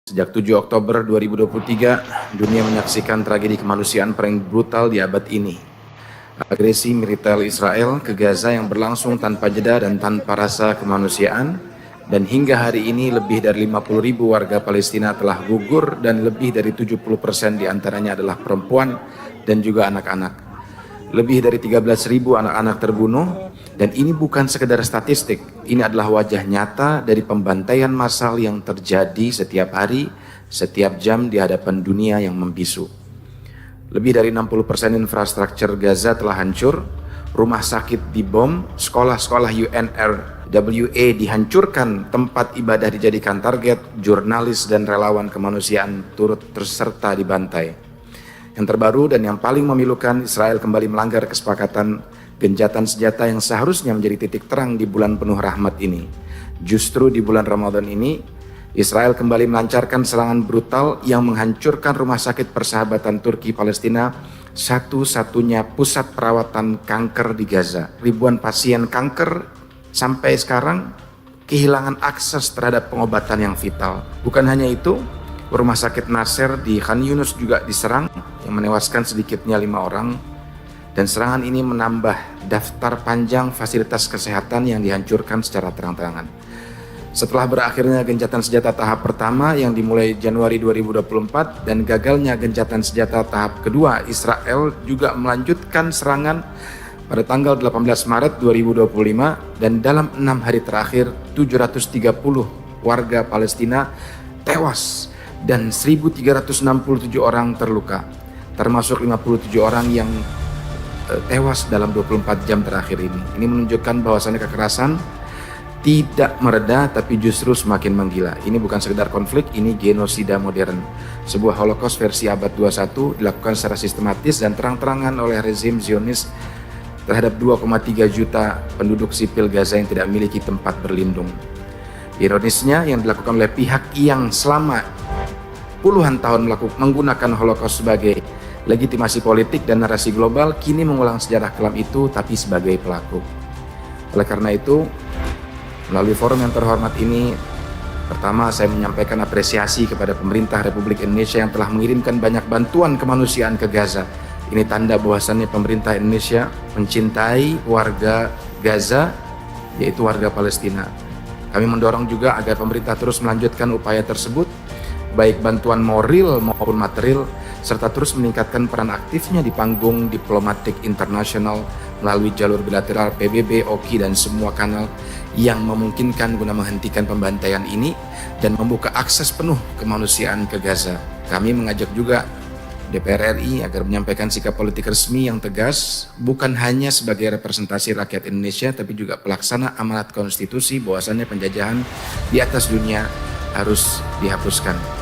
Sejak 7 Oktober 2023, dunia menyaksikan tragedi kemanusiaan paling brutal di abad ini. Agresi militer Israel ke Gaza yang berlangsung tanpa jeda dan tanpa rasa kemanusiaan, dan hingga hari ini lebih dari 50.000 warga Palestina telah gugur dan lebih dari 70% diantaranya adalah perempuan dan juga anak-anak. Lebih dari 13.000 anak-anak terbunuh, dan ini bukan sekedar statistik, ini adalah wajah nyata dari pembantaian massal yang terjadi setiap hari, setiap jam di hadapan dunia yang membisu. Lebih dari 60% infrastruktur Gaza telah hancur, rumah sakit dibom, sekolah-sekolah UNRWA dihancurkan, tempat ibadah dijadikan target, jurnalis dan relawan kemanusiaan turut terserta dibantai. Yang terbaru dan yang paling memilukan, Israel kembali melanggar kesepakatan gencatan senjata yang seharusnya menjadi titik terang di bulan penuh rahmat ini. Justru di bulan Ramadan ini, Israel kembali melancarkan serangan brutal yang menghancurkan rumah sakit persahabatan Turki Palestina, satu-satunya pusat perawatan kanker di Gaza. Ribuan pasien kanker sampai sekarang kehilangan akses terhadap pengobatan yang vital. Bukan hanya itu, rumah sakit Nasser di Khan Yunus juga diserang yang menewaskan sedikitnya 5 orang, dan serangan ini menambah daftar panjang fasilitas kesehatan yang dihancurkan secara terang-terangan. Setelah berakhirnya gencatan senjata tahap pertama yang dimulai Januari 2024 dan gagalnya gencatan senjata tahap kedua, Israel juga melanjutkan serangan pada tanggal 18 Maret 2025 dan dalam 6 hari terakhir 730 warga Palestina tewas dan 1.367 orang terluka, termasuk 57 orang yang tewas dalam 24 jam terakhir ini. Ini menunjukkan bahwasannya kekerasan tidak mereda tapi justru semakin menggila. Ini bukan sekedar konflik, ini genosida modern. Sebuah holocaust versi abad 21 dilakukan secara sistematis dan terang-terangan oleh rezim Zionis terhadap 2,3 juta penduduk sipil Gaza yang tidak memiliki tempat berlindung. Ironisnya, yang dilakukan oleh pihak yang selama puluhan tahun menggunakan holocaust sebagai legitimasi politik dan narasi global, kini mengulang sejarah kelam itu tapi sebagai pelaku. Oleh karena itu, melalui forum yang terhormat ini, pertama saya menyampaikan apresiasi kepada pemerintah Republik Indonesia yang telah mengirimkan banyak bantuan kemanusiaan ke Gaza. Ini tanda bahwasannya pemerintah Indonesia mencintai warga Gaza, yaitu warga Palestina. Kami mendorong juga agar pemerintah terus melanjutkan upaya tersebut, baik bantuan moral maupun material, serta terus meningkatkan peran aktifnya di panggung diplomatik internasional melalui jalur bilateral PBB, OKI, dan semua kanal yang memungkinkan guna menghentikan pembantaian ini dan membuka akses penuh kemanusiaan ke Gaza. Kami mengajak juga DPR RI agar menyampaikan sikap politik resmi yang tegas, bukan hanya sebagai representasi rakyat Indonesia, tapi juga pelaksana amanat konstitusi bahwasannya penjajahan di atas dunia harus dihapuskan.